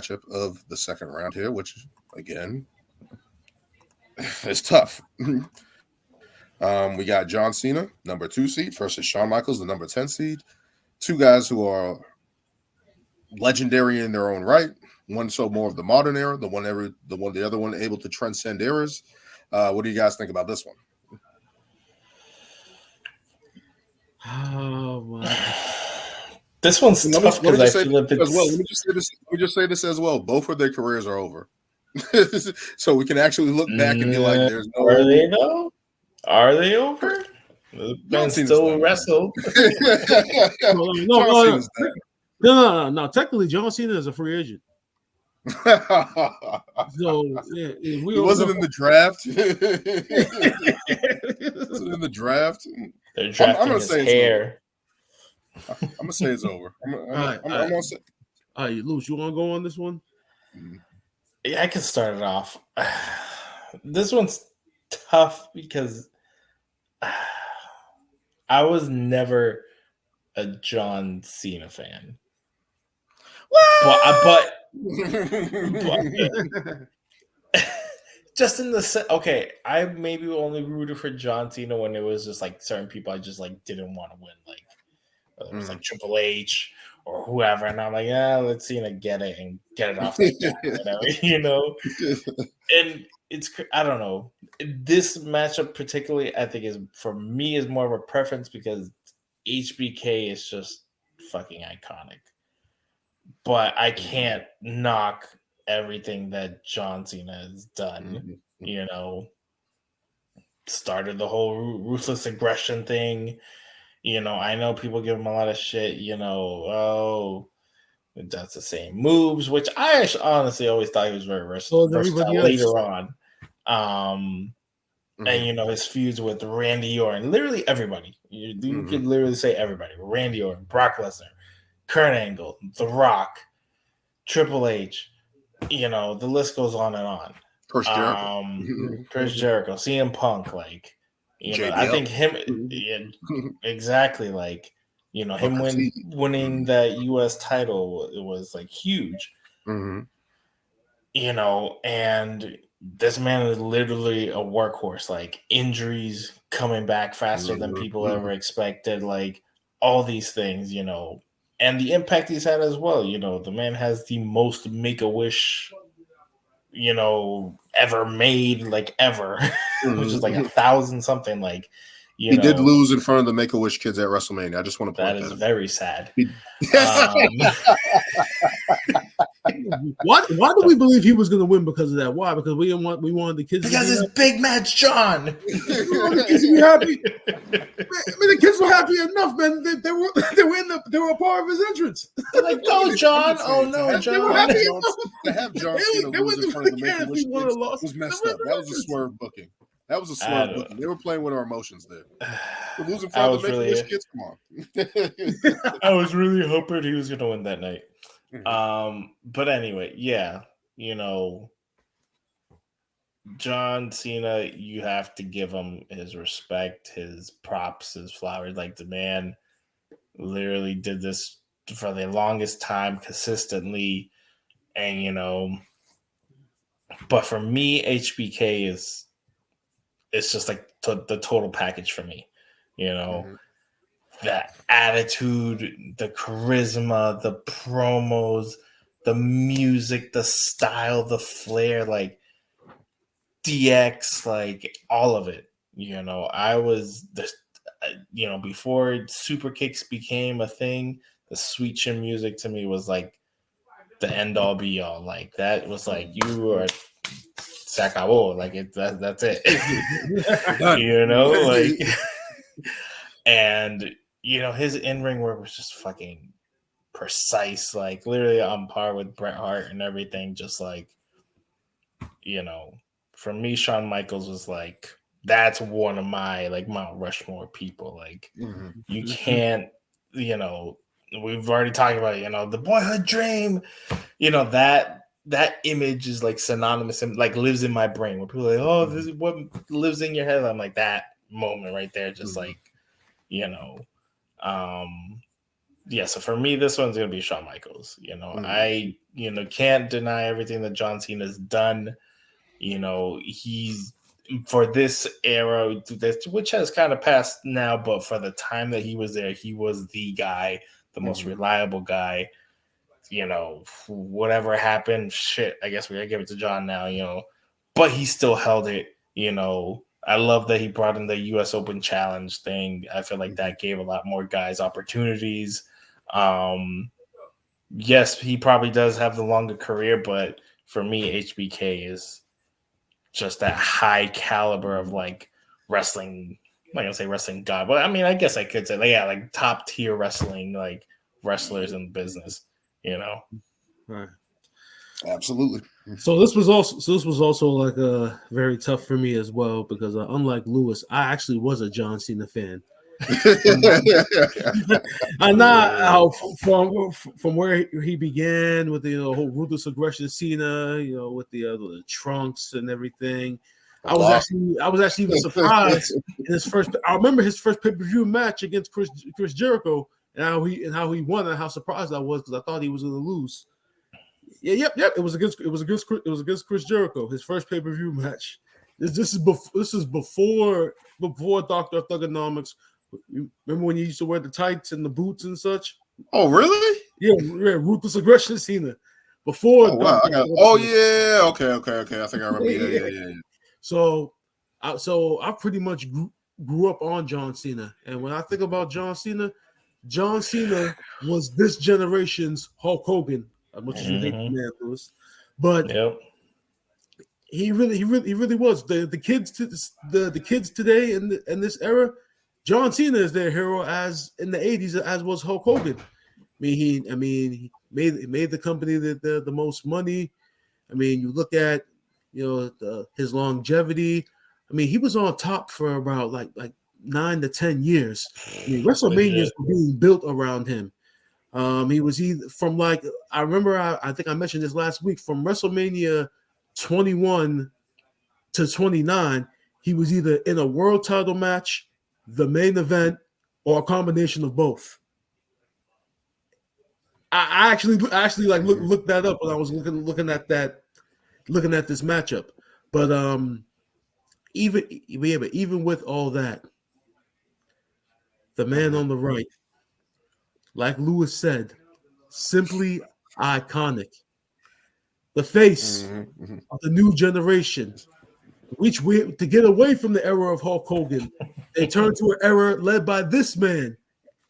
matchup of the second round here, which again is tough. We got John Cena, number 2 seed, versus Shawn Michaels, the number 10 seed. Two guys who are legendary in their own right. One so more of the modern era, the other one able to transcend eras. What do you guys think about this one? Oh my! This one's tough because I feel like it's... Let me just say this as well. Both of their careers are over, so we can actually look back and be like, "There's no." Are they though? Are they over? The man still wrestled. No. Technically, John Cena is a free agent. So he wasn't in the draft. Wasn't in the draft. They're drafting his hair. I'm gonna say it's over. I'm gonna say. All right, Luce, you want to go on this one? Yeah, I can start it off. This one's tough because I was never a John Cena fan. But just in the okay, I maybe only rooted for John Cena when it was just like certain people I just like didn't want to win, like whether it was like Triple H or whoever, and I'm like, yeah, let's Cena get it and get it off the whatever, And it's, I don't know, this matchup particularly, I think is for me is more of a preference because HBK is just fucking iconic. But I can't knock everything that John Cena has done. Started the whole ruthless aggression thing. I know people give him a lot of shit. That's the same moves, which I honestly always thought he was very versatile later on. And his feuds with Randy Orton, literally everybody. You could literally say everybody: Randy Orton, Brock Lesnar, Kurt Angle, The Rock, Triple H, the list goes on and on. Chris Jericho, CM Punk, like, I think him, exactly, like, him winning that U.S. title, it was like huge, and this man is literally a workhorse, like injuries coming back faster than people ever expected, like all these things, and the impact he's had as well. The man has the most Make-A-Wish, ever made, like ever, which is like 1,000 something. Like, he did lose in front of the Make-A-Wish kids at WrestleMania. I just want to point that is very sad. Why do we believe he was going to win because of that? Why? Because we wanted the kids because it's Big Match John. The kids to be happy. The kids were happy enough, man. They were a part of his entrance. They're like, go John! Oh no, John! They were happy to have John Cena lose in front of the Make-A-Wish kids was messed up. That was a swerve booking. They were playing with our emotions there. Losing in front of the Make-A-Wish kids, come on. I was really hoping he was going to win that night. But anyway, yeah, John Cena, you have to give him his respect, his props, his flowers. Like, the man literally did this for the longest time consistently, and but for me, HBK it's just like the total package for me, the attitude, the charisma, the promos, the music, the style, the flair, like DX, like all of it. I was before super kicks became a thing, the sweet chin music to me was like the end all be all. Like, that was like, you are se acabó, like that's it. Like, and his in-ring work was just fucking precise, like literally on par with Bret Hart and everything. Just like, for me, Shawn Michaels was like, that's one of my like Mount Rushmore people. Like, you can't, we've already talked about, the boyhood dream, that image is like synonymous and like lives in my brain. When people are like, oh, this is what lives in your head. I'm like, that moment right there, just like, yeah, so for me, this one's gonna be Shawn Michaels. I can't deny everything that John Cena's done. He's for this era, which has kind of passed now, but for the time that he was there, he was the guy, the most reliable guy. Whatever happened, shit, I guess we gotta give it to John now, but he still held it. I love that he brought in the US Open Challenge thing. I feel like that gave a lot more guys opportunities. Yes, he probably does have the longer career, but for me, HBK is just that high caliber of like wrestling. I'm not gonna say wrestling god, but I mean, I guess I could say, like top tier wrestling, like wrestlers in the business. Right. Absolutely. So this was also like very tough for me as well because unlike Lewis, I actually was a John Cena fan. I'm not from where he began with the whole ruthless aggression Cena, with the trunks and everything. I was actually even surprised in his first. I remember his first pay-per-view match against Chris Jericho and how he won and how surprised I was because I thought he was going to lose. Yeah, yep. It was against Chris Jericho, his first pay-per-view match. This is before Dr. Thugonomics. Remember when you used to wear the tights and the boots and such? Oh, really? Yeah, ruthless aggression Cena. Before. Oh, wow. Yeah. Okay. I think I remember. Yeah. So I pretty much grew up on John Cena, and when I think about John Cena was this generation's Hulk Hogan. As much as you hate the man, Lewis, but he really was. The kids today in this era, John Cena is their hero as in the 80s as was Hulk Hogan. He made the company the most money. I mean, you look at his longevity. I mean, he was on top for about like 9 to 10 years. I mean, WrestleMania is being built around him. He was either from I remember I think I mentioned this last week, from WrestleMania 21 to 29, he was either in a world title match, the main event, or a combination of both. I actually looked that up when I was looking at this matchup. But even with all that, the man on the right, like Lewis said, simply iconic. The face of the new generation, to get away from the era of Hulk Hogan, they turned to an era led by this man,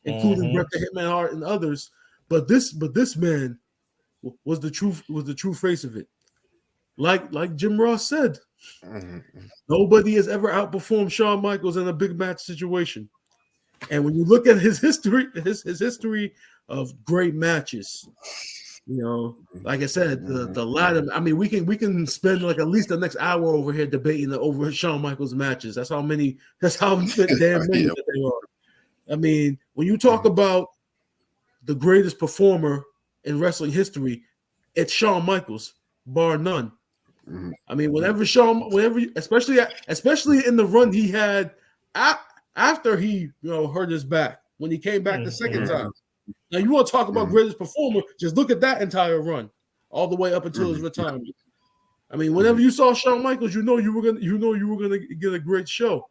including Bret the Hitman Hart and others. But this man was the true face of it. Like Jim Ross said, nobody has ever outperformed Shawn Michaels in a big match situation. And when you look at his history, his history of great matches, like I said, the ladder. I mean, we can spend like at least the next hour over here debating over Shawn Michaels matches. That's how damn many that they are. I mean, when you talk about the greatest performer in wrestling history, it's Shawn Michaels, bar none. I mean, especially in the run he had after he hurt his back when he came back the second time. Now you want to talk about greatest performer? Just look at that entire run, all the way up until his retirement. I mean, whenever you saw Shawn Michaels, you were gonna get a great show.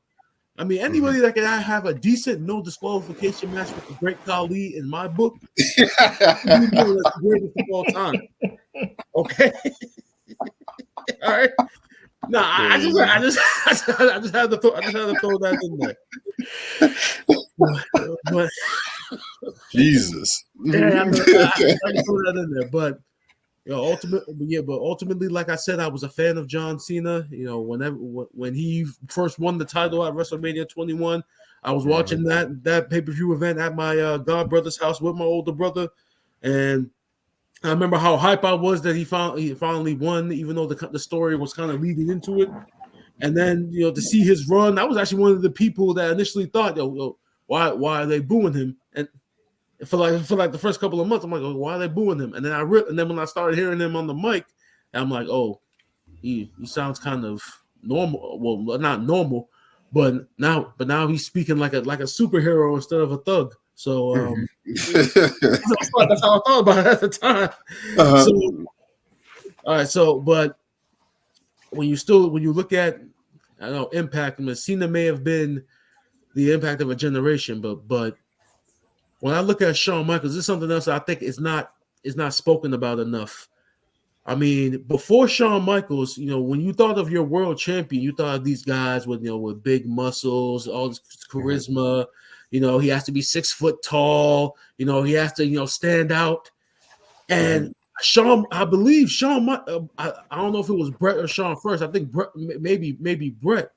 I mean, anybody that can have a decent no disqualification match with the Great Khali in my book, that's the greatest of all time. Okay, all right. Nah, I just had to throw that in there. But Jesus. Yeah, I had to throw that in there. But ultimately, like I said, I was a fan of John Cena. When he first won the title at WrestleMania 21, I was watching that pay-per-view event at my god brother's house with my older brother, and I remember how hype I was that he finally won, even though the story was kind of leading into it. And then to see his run, I was actually one of the people that initially thought, why are they booing him? And for like the first couple of months, I'm like, why are they booing him? And then when I started hearing him on the mic, I'm like, oh, he sounds kind of normal. Well, not normal, but now he's speaking like a superhero instead of a thug. So Uh-huh. that's how I thought about it at the time. So all right, so but when you look at I don't know impact, I mean, Cena may have been the impact of a generation, but when I look at Shawn Michaels, this is something else I think is not spoken about enough. I mean, before Shawn Michaels, when you thought of your world champion, you thought of these guys with with big muscles, all this charisma. He has to be 6 foot tall. He has to stand out. And Shawn, I believe Shawn. I don't know if it was Brett or Shawn first. I think Brett, maybe Brett.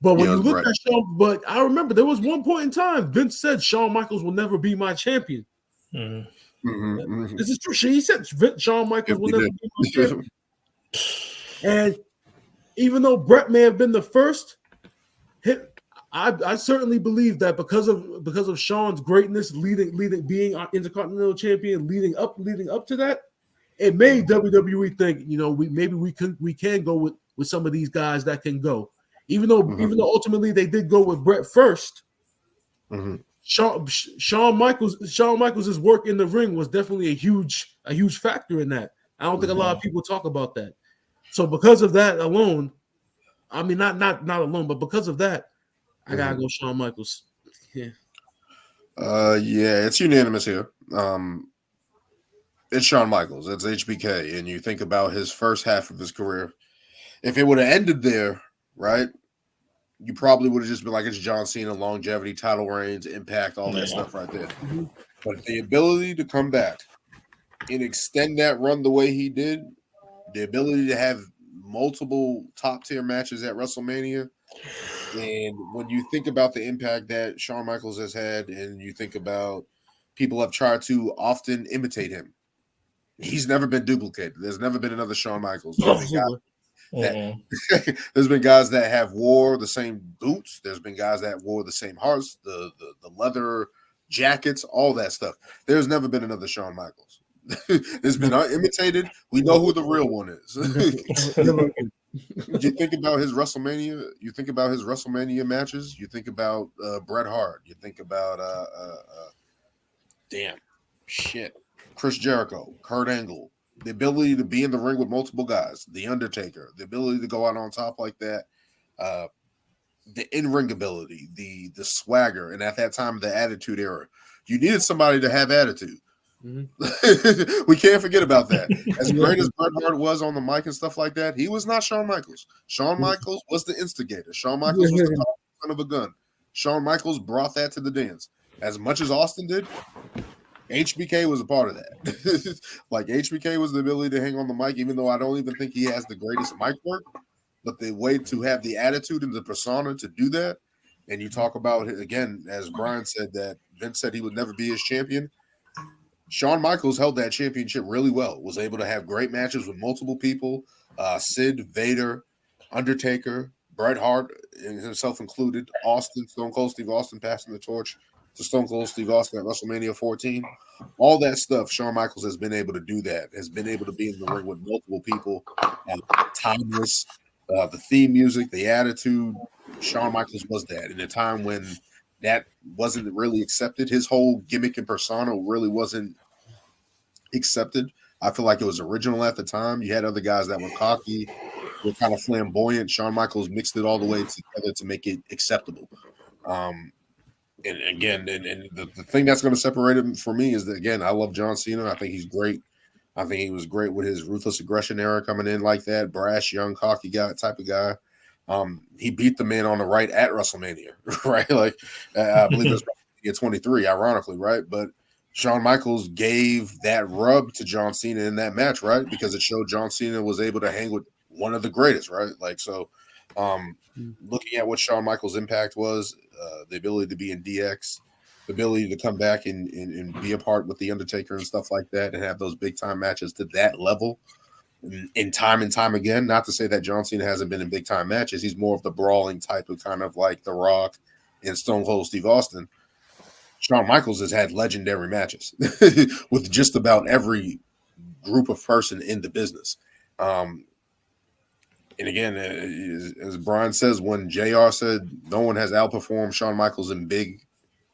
But Yeah, when it you was look Brett. at Shawn, but I remember there was one point in time Vince said Shawn Michaels will never be my champion. This is true. He said Shawn Michaels will never be my champion. And even though Brett may have been the first, I certainly believe that because of Shawn's greatness, leading being our Intercontinental Champion, leading up to that, it made WWE think, we can go with some of these guys that can go. Even though ultimately they did go with Brett first, Shawn Michaels' work in the ring was definitely a huge factor in that. I don't think a lot of people talk about that. So because of that alone, I mean not alone, but because of that, I gotta go Shawn Michaels. Yeah. Yeah, it's unanimous here. It's Shawn Michaels. It's HBK, and you think about his first half of his career. If it would have ended there, right, you probably would have just been like, it's John Cena, longevity, title reigns, impact, all that stuff right there. But the ability to come back and extend that run the way he did, the ability to have multiple top tier matches at WrestleMania, and when you think about the impact that Shawn Michaels has had, and you think about people have tried to often imitate him, he's never been duplicated. There's never been another Shawn Michaels. There's been guys that have wore the same boots. There's been guys that wore the same hearts, the leather jackets, all that stuff. There's never been another Shawn Michaels. It's been imitated. We know who the real one is. You think about his WrestleMania. You think about his WrestleMania matches. You think about Bret Hart. You think about Chris Jericho, Kurt Angle. The ability to be in the ring with multiple guys. The Undertaker. The ability to go out on top like that. The in-ring ability. The swagger. And at that time, the Attitude Era. You needed somebody to have attitude. We can't forget about that. As great as Bret Hart was on the mic and stuff like that, he was not Shawn Michaels. Shawn Michaels was the instigator. Shawn Michaels was the son of a gun. Shawn Michaels brought that to the dance. As much as Austin did, HBK was a part of that. Like HBK was the ability to hang on the mic, even though I don't even think he has the greatest mic work, but the way to have the attitude and the persona to do that. And you talk about it again, as Brian said, that Vince said he would never be his champion. Shawn Michaels held that championship really well, was able to have great matches with multiple people, Sid, Vader, Undertaker, Bret Hart, and himself included, Austin, Stone Cold Steve Austin passing the torch to Stone Cold Steve Austin at WrestleMania 14. All that stuff, Shawn Michaels has been able to do that, has been able to be in the ring with multiple people, timeless, the theme music, the attitude. Shawn Michaels was that in a time when that wasn't really accepted. His whole gimmick and persona really wasn't accepted. I feel like it was original at the time. You had other guys that were cocky, were kind of flamboyant. Shawn Michaels mixed it all the way together to make it acceptable. And again, and the thing that's going to separate him for me is that, again, I love John Cena. I think he's great. I think he was great with his ruthless aggression era coming in like that, brash, young, cocky guy type of guy. He beat the man on the right at WrestleMania, right? Like I believe it was WrestleMania 23, ironically, right? But Shawn Michaels gave that rub to John Cena in that match, right? Because it showed John Cena was able to hang with one of the greatest, right? Like so. Looking at what Shawn Michaels' impact was, the ability to be in DX, the ability to come back and be a part with the Undertaker and stuff like that, and have those big time matches to that level. In time and time again, not to say that John Cena hasn't been in big time matches. He's more of the brawling type of kind of like The Rock and Stone Cold Steve Austin. Shawn Michaels has had legendary matches with just about every group of person in the business. And again, as Brian says, when JR said no one has outperformed Shawn Michaels in big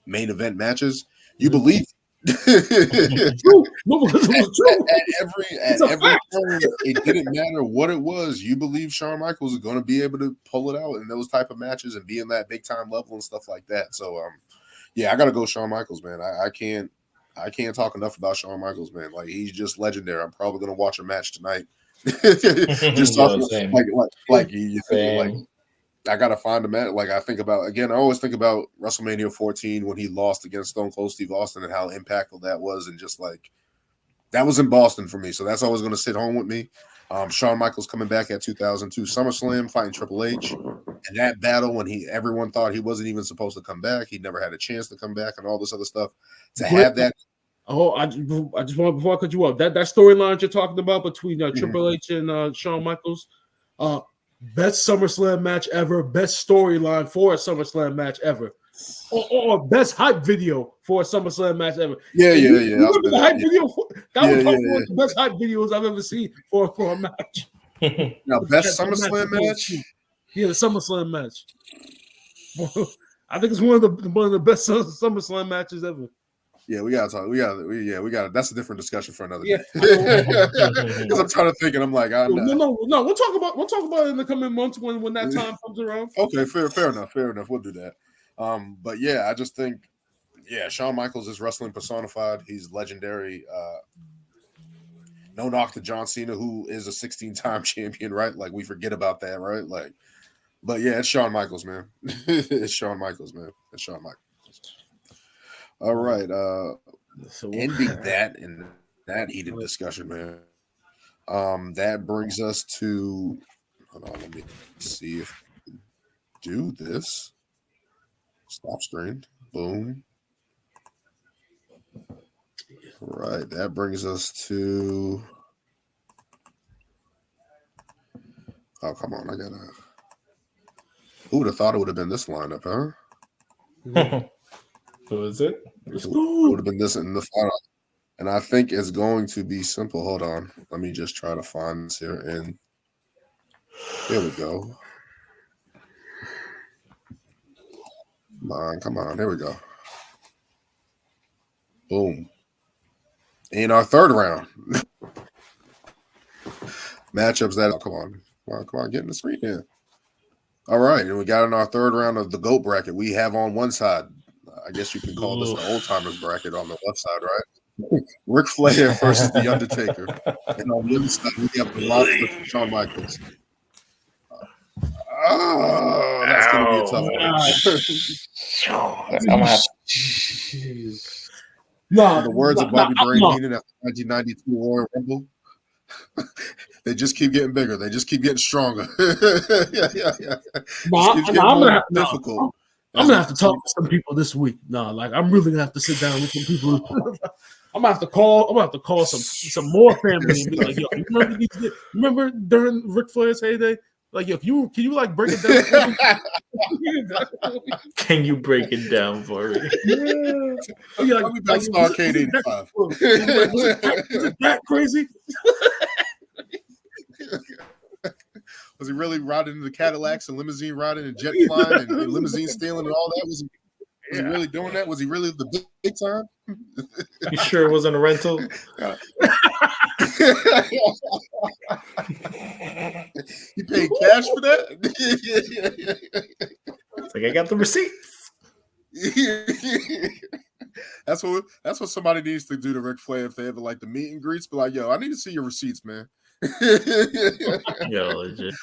main event matches, You believe. True. No, because it was true. At every turn, it didn't matter what it was. You believe Shawn Michaels is going to be able to pull it out in those type of matches and be in that big time level and stuff like that. So, yeah, I got to go Shawn Michaels, man. I can't talk enough about Shawn Michaels, man. Like, he's just legendary. I'm probably going to watch a match tonight. Just talking like you think, like, I gotta find a match. Like, I always think about WrestleMania 14 when he lost against Stone Cold Steve Austin and how impactful that was, and just like that was in Boston for me. So that's always gonna sit home with me. Shawn Michaels coming back at 2002 SummerSlam, fighting Triple H, and that battle when everyone thought he wasn't even supposed to come back, he never had a chance to come back, and all this other stuff. Have that. Oh, I just want, before I cut you off, that storyline you're talking about between Triple H and Shawn Michaels, best SummerSlam match ever, best storyline for a SummerSlam match ever, or best hype video for a SummerSlam match ever. Yeah. You remember the hype video? That was probably one of the best hype videos I've ever seen for a match. Now, best SummerSlam match? Yeah, the SummerSlam match. I think it's one of the best SummerSlam matches ever. Yeah, we gotta talk. We got. That's a different discussion for another day. Because I'm trying to think, and I'm like, no. We'll talk about it in the coming months when that time comes around. Okay, fair enough. We'll do that. But yeah, I just think, Shawn Michaels is wrestling personified. He's legendary. No knock to John Cena, who is a 16-time champion, right? Like, we forget about that, right? Like, but yeah, it's Shawn Michaels, man. It's Shawn Michaels. All right. Ending that in that heated discussion, man. That brings us to. Hold on, let me see if I can do this. Stop screen. Boom. All right. That brings us to. Oh, come on. I gotta. Who would have thought it would have been this lineup, huh? Who is it? It would have been this in the final. And I think it's going to be simple. Hold on. Let me just try to find this here. And here we go. Come on. Here we go. Boom. In our third round. Matchups that. Come on. Get in the screen here. All right. And we got in our third round of the GOAT bracket. We have on one side, I guess you can call this the old timers bracket on the left side, right? Ric Flair versus The Undertaker. And on the other side, we have the monster Shawn Michaels. That's going to be a tough one. The words of Bobby Brain Heenan at the 1992 Royal Rumble. They just keep getting bigger. They just keep getting stronger. Difficult. I'm gonna have to talk to some people this week. I'm really gonna have to sit down with some people. I'm gonna have to call some more family and be like, yo, you remember during Ric Flair's heyday? Like, yo, can you like break it down? Can you break it down for me? Yeah. Like Starcade 85. Is it that crazy? Was he really riding in the Cadillacs and limousine riding and jet flying and limousine stealing and all that? Was he really doing that? Was he really the big time? You sure it wasn't a rental? You paid cash for that? It's like, I got the receipts. That's what somebody needs to do to Ric Flair if they ever like the meet and greets. Be like, yo, I need to see your receipts, man. Yo, legit.